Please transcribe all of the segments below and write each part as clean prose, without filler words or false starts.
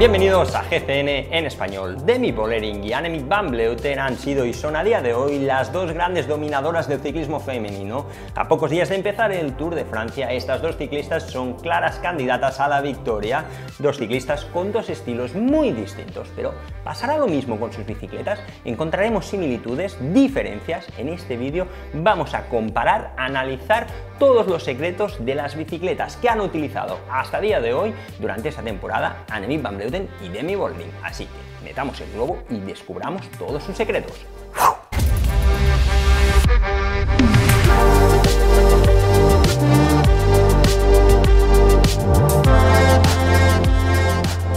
Bienvenidos a GCN en español. Demi Vollering y Annemiek van Vleuten han sido y son a día de hoy las dos grandes dominadoras del ciclismo femenino. A pocos días de empezar el Tour de Francia, estas dos ciclistas son claras candidatas a la victoria. Dos ciclistas con dos estilos muy distintos, pero ¿pasará lo mismo con sus bicicletas? ¿Encontraremos similitudes, diferencias? En este vídeo vamos a comparar, analizar todos los secretos de las bicicletas que han utilizado hasta día de hoy durante esta temporada Annemiek van Vleuten y Demi Vollering. Así que metamos el globo y descubramos todos sus secretos.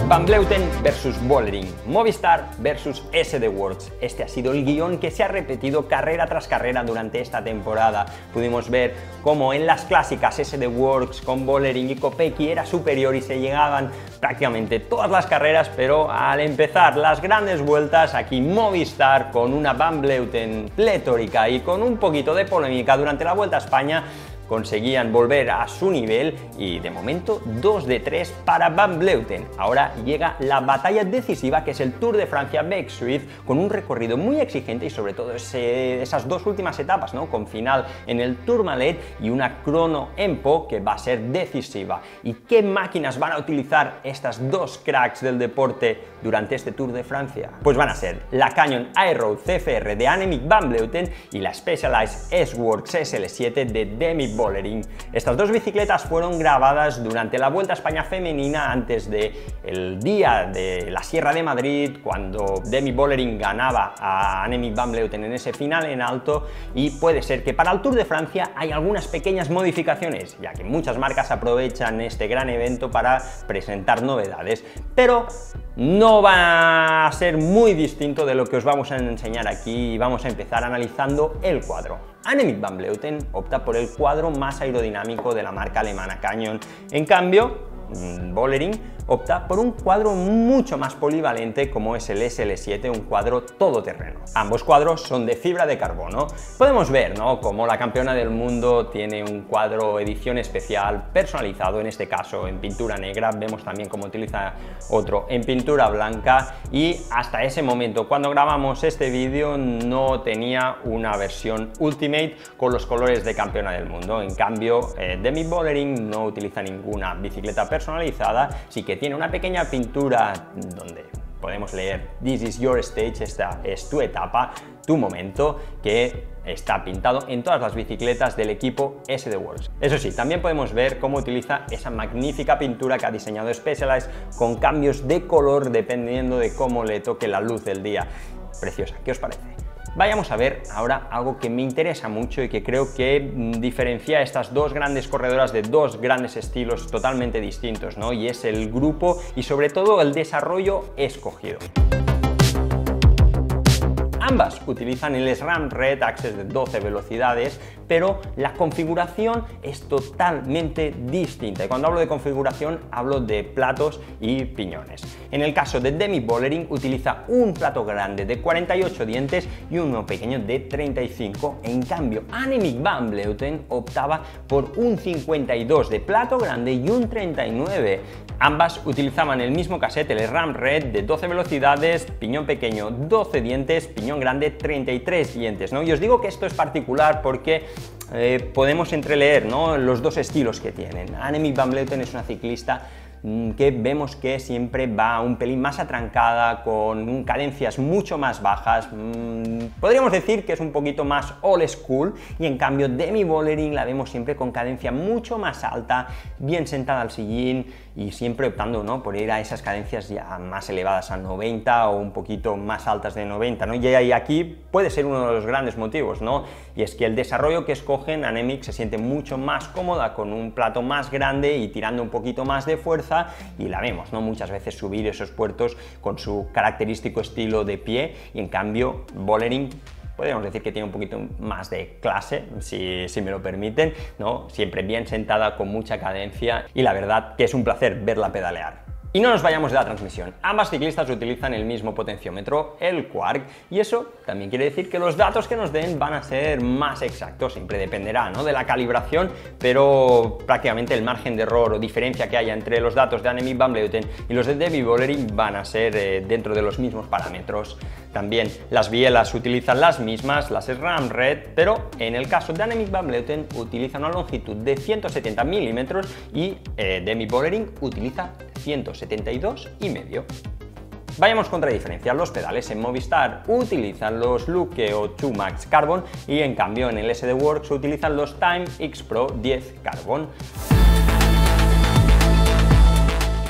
Van Vleuten versus Vollering, Movistar versus SD Worx. Este ha sido el guión que se ha repetido carrera tras carrera durante esta temporada. Pudimos ver cómo en las clásicas SD Worx con Vollering y Kopecky era superior y se llegaban prácticamente todas las carreras, pero al empezar las grandes vueltas, aquí Movistar con una Van Vleuten pletórica y con un poquito de polémica durante la Vuelta a España, conseguían volver a su nivel y de momento 2 de 3 para Van Vleuten. Ahora llega la batalla decisiva que es el Tour de Francia Bec-Suisse, con un recorrido muy exigente y sobre todo esas dos últimas etapas, ¿no? Con final en el Tourmalet y una crono en Po que va a ser decisiva. ¿Y qué máquinas van a utilizar estas dos cracks del deporte durante este Tour de Francia? Pues van a ser la Canyon Air-Road CFR de Annemiek van Vleuten y la Specialized S-Works SL7 de Demi Vollering. Estas dos bicicletas fueron grabadas durante la Vuelta a España femenina antes del día de la Sierra de Madrid, cuando Demi Vollering ganaba a Annemiek van Vleuten en ese final en alto, y puede ser que para el Tour de Francia hay algunas pequeñas modificaciones, ya que muchas marcas aprovechan este gran evento para presentar novedades, pero no va a ser muy distinto de lo que os vamos a enseñar aquí y vamos a empezar analizando el cuadro. Annemiek van Vleuten opta por el cuadro más aerodinámico de la marca alemana Canyon. En cambio, Vollering opta por un cuadro mucho más polivalente como es el SL7, un cuadro todoterreno. Ambos cuadros son de fibra de carbono. Podemos ver, ¿no?, cómo la campeona del mundo tiene un cuadro edición especial personalizado, en este caso en pintura negra. Vemos también cómo utiliza otro en pintura blanca, y hasta ese momento, cuando grabamos este vídeo, no tenía una versión Ultimate con los colores de campeona del mundo. En cambio, Demi Vollering no utiliza ninguna bicicleta personalizada, sí que tiene una pequeña pintura donde podemos leer "This is your stage", esta es tu etapa, tu momento, que está pintado en todas las bicicletas del equipo SD Worx. Eso sí, también podemos ver cómo utiliza esa magnífica pintura que ha diseñado Specialized, con cambios de color dependiendo de cómo le toque la luz del día. Preciosa, ¿qué os parece? Vayamos a ver ahora algo que me interesa mucho y que creo que diferencia a estas dos grandes corredoras de dos grandes estilos totalmente distintos, ¿no? Y es el grupo y sobre todo el desarrollo escogido. Ambas utilizan el SRAM Red Access de 12 velocidades, pero la configuración es totalmente distinta. Y cuando hablo de configuración, hablo de platos y piñones. En el caso de Demi Vollering, utiliza un plato grande de 48 dientes y uno pequeño de 35. En cambio, Annemiek van Vleuten optaba por un 52 de plato grande y un 39. Ambas utilizaban el mismo cassette, el SRAM Red de 12 velocidades, piñón pequeño 12 dientes, piñón grande 33 dientes, ¿no? Y os digo que esto es particular porque podemos entreleer, ¿no?, los dos estilos que tienen. Annemiek van Vleuten es una ciclista que vemos que siempre va un pelín más atrancada, con cadencias mucho más bajas. Podríamos decir que es un poquito más old school, y en cambio Demi Vollering la vemos siempre con cadencia mucho más alta, bien sentada al sillín y siempre optando, ¿no?, por ir a esas cadencias ya más elevadas a 90 o un poquito más altas de 90, ¿no? Y aquí puede ser uno de los grandes motivos, ¿no? Y es que el desarrollo que escogen, Annemiek se siente mucho más cómoda con un plato más grande y tirando un poquito más de fuerza, y la vemos, ¿no?, muchas veces subir esos puertos con su característico estilo de pie, y en cambio Vollering podríamos decir que tiene un poquito más de clase, si me lo permiten, ¿no? Siempre bien sentada, con mucha cadencia, y la verdad que es un placer verla pedalear. Y no nos vayamos de la transmisión, ambas ciclistas utilizan el mismo potenciómetro, el Quark, y eso también quiere decir que los datos que nos den van a ser más exactos, siempre dependerá, ¿no?, de la calibración, pero prácticamente el margen de error o diferencia que haya entre los datos de Annemiek van Vleuten y los de Demi Vollering van a ser dentro de los mismos parámetros. También las bielas utilizan las mismas, las SRAM Red, pero en el caso de Annemiek van Vleuten utiliza una longitud de 170 milímetros y Demi Vollering utiliza 172,5. Vayamos contra diferencia. Los pedales en Movistar utilizan los Lukeo 2 Max Carbon y en cambio en el SD Works utilizan los Time X Pro 10 Carbon.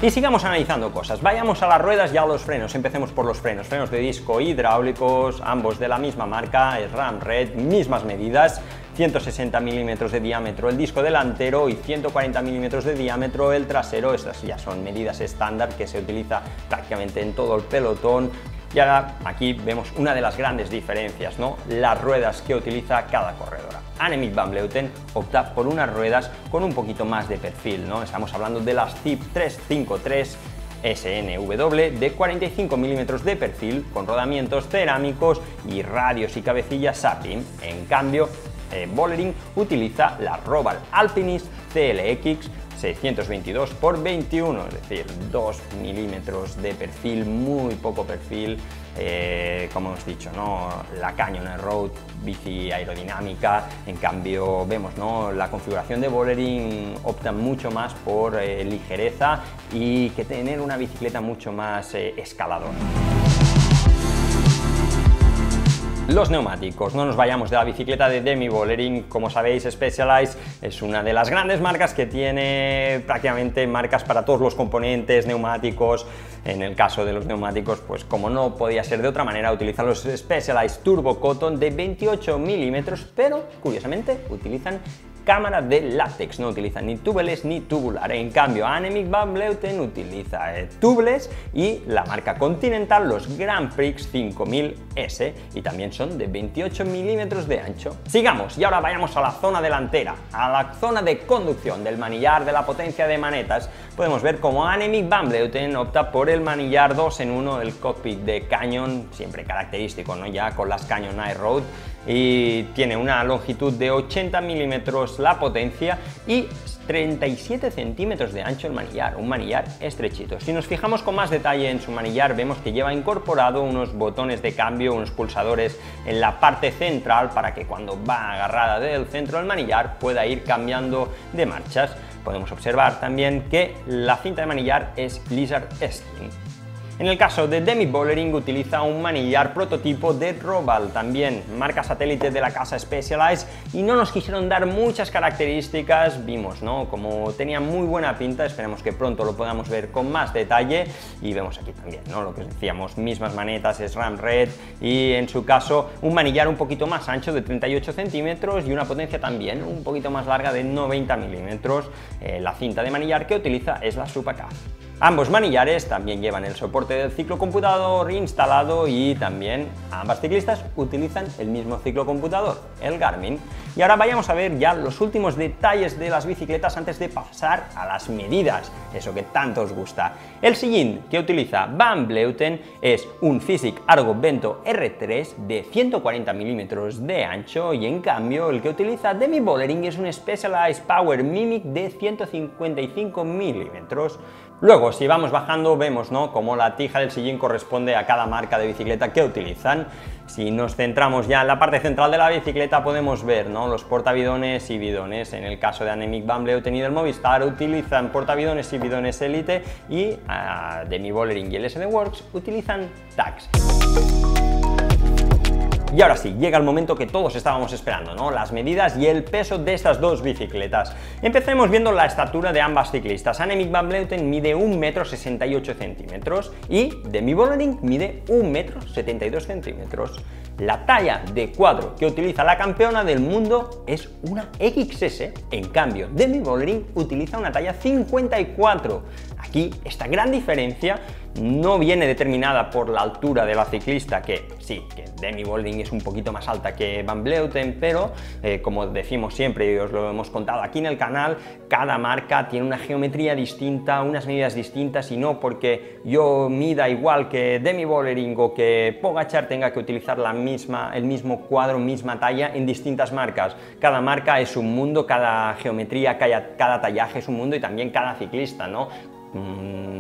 Y sigamos analizando cosas, vayamos a las ruedas y a los frenos. Empecemos por los frenos, frenos de disco hidráulicos, ambos de la misma marca, SRAM Red, mismas medidas, 160 milímetros de diámetro el disco delantero y 140 milímetros de diámetro el trasero. Estas ya son medidas estándar que se utiliza prácticamente en todo el pelotón. Y ahora aquí vemos una de las grandes diferencias, ¿no?, las ruedas que utiliza cada corredora. Annemiek van Vleuten opta por unas ruedas con un poquito más de perfil, ¿no? Estamos hablando de las ZIP 353 SNW de 45 milímetros de perfil con rodamientos cerámicos y radios y cabecillas Sapim. En cambio, Vollering utiliza la Roval Alpinist CLX 622 x 21, es decir, 2 milímetros de perfil, muy poco perfil, como hemos dicho, ¿no?, la Canyon Road, bici aerodinámica. En cambio vemos, ¿no?, la configuración de Vollering opta mucho más por ligereza y que tener una bicicleta mucho más escaladora. Los neumáticos, no nos vayamos de la bicicleta de Demi Vollering. Como sabéis, Specialized es una de las grandes marcas que tiene prácticamente marcas para todos los componentes neumáticos. En el caso de los neumáticos, pues como no podía ser de otra manera, utilizan los Specialized Turbo Cotton de 28 milímetros, pero curiosamente utilizan cámara de látex, no utilizan ni tubeless ni tubular. En cambio, Annemiek van Vleuten utiliza tubeless y la marca Continental los Grand Prix 5000S y también son de 28 milímetros de ancho. Sigamos y ahora vayamos a la zona delantera, a la zona de conducción del manillar, de la potencia de manetas. Podemos ver cómo Annemiek van Vleuten opta por el manillar 2 en 1, el cockpit de Canyon, siempre característico, ¿no?, ya con las Canyon Air Road, y tiene una longitud de 80 milímetros la potencia y 37 centímetros de ancho el manillar, un manillar estrechito. Si nos fijamos con más detalle en su manillar, vemos que lleva incorporado unos botones de cambio, unos pulsadores en la parte central para que cuando va agarrada del centro del manillar pueda ir cambiando de marchas. Podemos observar también que la cinta de manillar es Lizard Skin. En el caso de Demi Vollering utiliza un manillar prototipo de Roval, también marca satélite de la casa Specialized, y no nos quisieron dar muchas características. Vimos, ¿no?, como tenía muy buena pinta, esperemos que pronto lo podamos ver con más detalle. Y vemos aquí también, ¿no?, lo que decíamos, mismas manetas, SRAM Red, y en su caso un manillar un poquito más ancho de 38 centímetros y una potencia también un poquito más larga de 90 milímetros. La cinta de manillar que utiliza es la Supacaf. Ambos manillares también llevan el soporte del ciclocomputador instalado y también ambas ciclistas utilizan el mismo ciclocomputador, el Garmin. Y ahora vayamos a ver ya los últimos detalles de las bicicletas antes de pasar a las medidas, eso que tanto os gusta. El sillín que utiliza Van Vleuten es un Physic Argo Vento R3 de 140 milímetros de ancho y en cambio el que utiliza Demi Vollering es un Specialized Power Mimic de 155 milímetros. Luego, si vamos bajando, vemos, ¿no?, cómo la tija del sillín corresponde a cada marca de bicicleta que utilizan. Si nos centramos ya en la parte central de la bicicleta, podemos ver, ¿no?, los portabidones y bidones. En el caso de Annemiek van Vleuten y del Movistar utilizan portabidones y bidones Elite y Demi Vollering y el SD Works utilizan tags. Y ahora sí, llega el momento que todos estábamos esperando, ¿no?, las medidas y el peso de estas dos bicicletas. Empecemos viendo la estatura de ambas ciclistas. Annemiek van Vleuten mide 1,68 m y Demi Vollering mide 1,72 m. La talla de cuadro que utiliza la campeona del mundo es una XS, en cambio Demi Vollering utiliza una talla 54. Aquí esta gran diferencia no viene determinada por la altura de la ciclista, que sí, que Demi Vollering es un poquito más alta que Van Vleuten, pero como decimos siempre y os lo hemos contado aquí en el canal, cada marca tiene una geometría distinta, unas medidas distintas, y no porque yo mida igual que Demi Vollering o que Pogačar tenga que utilizar el mismo cuadro, misma talla en distintas marcas. Cada marca es un mundo, cada geometría, cada tallaje es un mundo, y también cada ciclista, ¿no?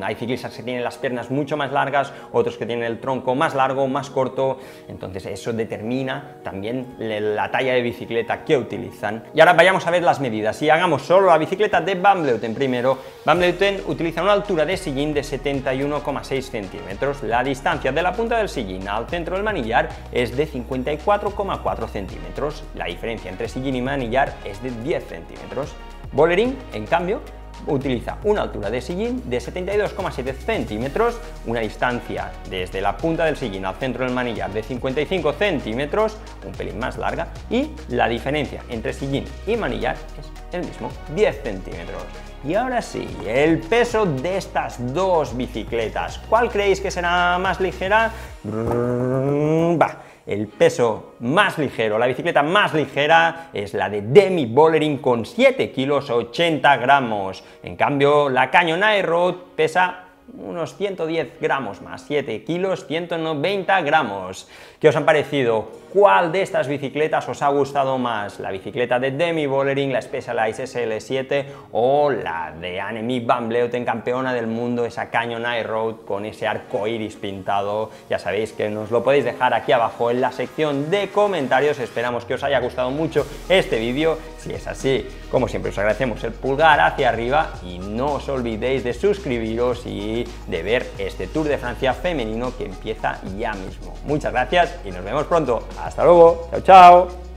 Hay ciclistas que tienen las piernas mucho más largas, otros que tienen el tronco más largo, más corto, entonces eso determina también la talla de bicicleta que utilizan. Y ahora vayamos a ver las medidas, y hagamos solo la bicicleta de Van Vleuten primero. Van Vleuten utiliza una altura de sillín de 71,6 centímetros, la distancia de la punta del sillín al centro del manillar es de 54,4 centímetros, la diferencia entre sillín y manillar es de 10 centímetros. Vollering, en cambio, utiliza una altura de sillín de 72,7 centímetros, una distancia desde la punta del sillín al centro del manillar de 55 centímetros, un pelín más larga, y la diferencia entre sillín y manillar es el mismo, 10 centímetros. Y ahora sí, el peso de estas dos bicicletas. ¿Cuál creéis que será más ligera? El peso más ligero, la bicicleta más ligera es la de Demi Vollering con 7 kilos 80 gramos. En cambio, la Canyon Air-Road pesa unos 110 gramos más, 7 kilos 190 gramos. ¿Qué os han parecido? ¿Cuál de estas bicicletas os ha gustado más? ¿La bicicleta de Demi Vollering, la Specialized SL7, o la de Annemiek van Vleuten, campeona del mundo, esa Canyon Air-Road con ese arco iris pintado? Ya sabéis que nos lo podéis dejar aquí abajo en la sección de comentarios. Esperamos que os haya gustado mucho este vídeo. Si es así, como siempre, os agradecemos el pulgar hacia arriba, y no os olvidéis de suscribiros y de ver este Tour de Francia femenino que empieza ya mismo. Muchas gracias y nos vemos pronto. Hasta luego. Chao, chao.